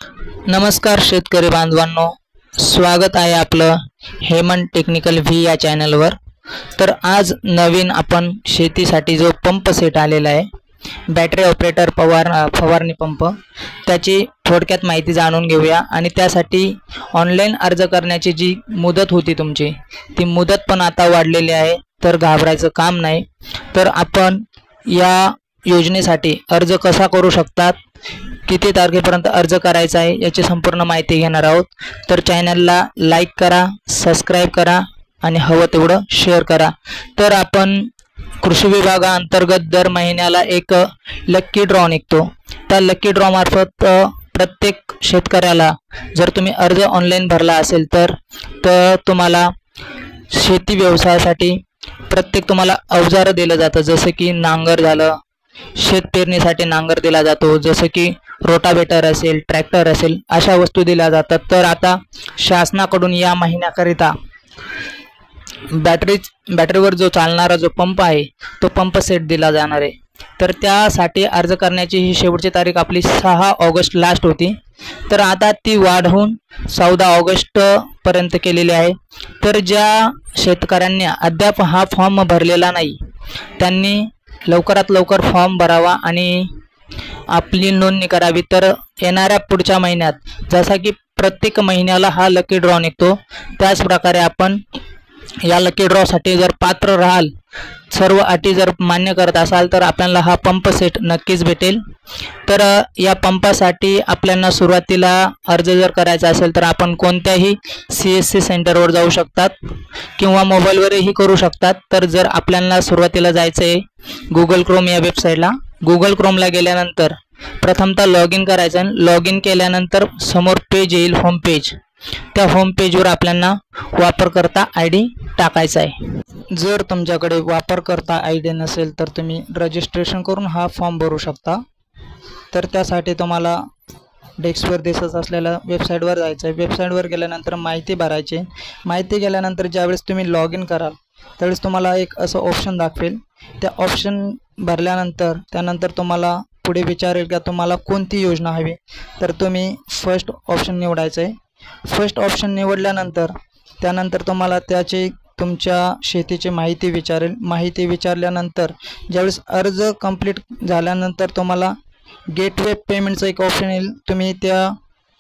नमस्कार शेतकरी बांधवांनो, स्वागत आहे आपलं हेमंत टेक्निकल व्ही या चॅनलवर। तर आज नवीन आपण शेतीसाठी जो पंप सेट आलेला आहे, बॅटरी ऑपरेटर फवारणी पंप, त्याची थोडक्यात माहिती जाणून घेऊया। आणि त्यासाठी ऑनलाईन अर्ज करण्याची जी मुदत होती तुमची, ती मुदत पण आता वाढलेली आहे, तर घाबरायचं काम नाही। तर आपण या योजनेसाठी अर्ज कसा करू शकतात, किती तारखेपर्यंत अर्ज करायचा आहे याची संपूर्ण माहिती घेणार आहोत। तर चॅनलला लाईक करा, सबस्क्राइब करा आणि हवं तेवढं शेअर करा। तर आपण कृषी विभागाअंतर्गत दर महिन्याला एक लकी ड्रॉ निघतो। त्या लकी ड्रॉ मार्फत प्रत्येक शेतकऱ्याला जर तुम्ही अर्ज ऑनलाईन भरला असेल तर तुम्हाला शेती व्यवसायासाठी प्रत्येक तुम्हाला अवजार दिलं जातं। जसं की नांगर झालं, शेत पेरणीसाठी नांगर दिला जातो, जसं की रोटावेटर असेल, ट्रॅक्टर असेल, अशा वस्तू दिल्या जातात। तर आता शासनाकडून या महिन्याकरिता बॅटरीवर जो चालणारा जो पंप आहे, तो पंप सेट दिला जाणार आहे। तर त्यासाठी अर्ज करण्याची ही शेवटची तारीख आपली 6 ऑगस्ट लास्ट होती, तर आता ती वाढवून 14 ऑगस्ट पर्यंत केलेली आहे। तर ज्या शेतकऱ्यांनी अद्याप हा फॉर्म भरलेला नाही, त्यांनी लवकरात लवकर फॉर्म भरावा आणि आपली नोंदणी करावी। तर येणाऱ्या पुढच्या महिन्यात, जसा की प्रत्येक महिन्याला हा लकी ड्रॉ निघतो, त्याच प्रकारे आपण या लकी ड्रॉसाठी जर पात्र राहाल, सर्व अटी जर मान्य करत असाल, तर आपल्याला हा पंप सेट नक्कीच भेटेल। तर या पंपासाठी आपल्याला सुरुवातीला अर्ज जर करायचा असेल तर आपण कोणत्याही CSC सेंटरवर जाऊ शकतात किंवा मोबाईलवरही करू शकतात। तर जर आपल्याला सुरुवातीला जायचं आहे गुगल क्रोम या वेबसाईटला, गुगल क्रोमला गेल्यानंतर प्रथमतः लॉग इन करायचं। लॉग इन केल्यानंतर समोर पेज येईल, होम पेज। त्या होम पेजवर आपल्याला वापरकर्ता ID टाकायचा आहे। जर तुमच्याकडे वापरकर्ता ID नसेल तर तुम्ही रजिस्ट्रेशन करून हा फॉर्म भरू शकता। तर त्यासाठी तुम्हाला डेस्कवर दिसत असलेल्या वेबसाईटवर जायचं आहे। वेबसाईटवर गेल्यानंतर माहिती भरायची। माहिती गेल्यानंतर ज्यावेळेस तुम्ही लॉग इन कराल त्यावेळेस तुम्हाला एक असं ऑप्शन दाखवेल। त्या ऑप्शन भरल्यानंतर त्यानंतर तुम्हाला पुढे विचारेल का तुम्हाला कोणती योजना हवी, तर तुम्ही फर्स्ट ऑप्शन निवडायचं आहे। फर्स्ट ऑप्शन निवडल्यानंतर त्यानंतर तुम्हाला तुमच्या शेतीची माहिती विचारेल। माहिती विचारल्यानंतर ज्यावेळेस अर्ज कंप्लीट झाल्यानंतर तुम्हाला गेटवे पेमेंटचं एक ऑप्शन येईल। तुम्ही त्या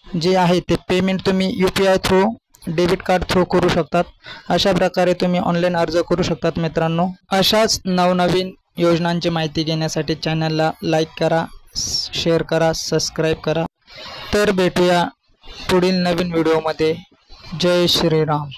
जे आहे ते पेमेंट तुम्ही UPI through, debit card through करू शकतात। अशा प्रकारे तुम्ही ऑनलाईन अर्ज करू शकतात। मित्रांनो, अशाच नवनवीन योजनांची माहिती घेण्यासाठी चॅनलला लाईक करा, शेअर करा, सबस्क्राइब करा। तर भेटूया पुढील नवीन व्हिडिओमध्ये। जय श्रीराम।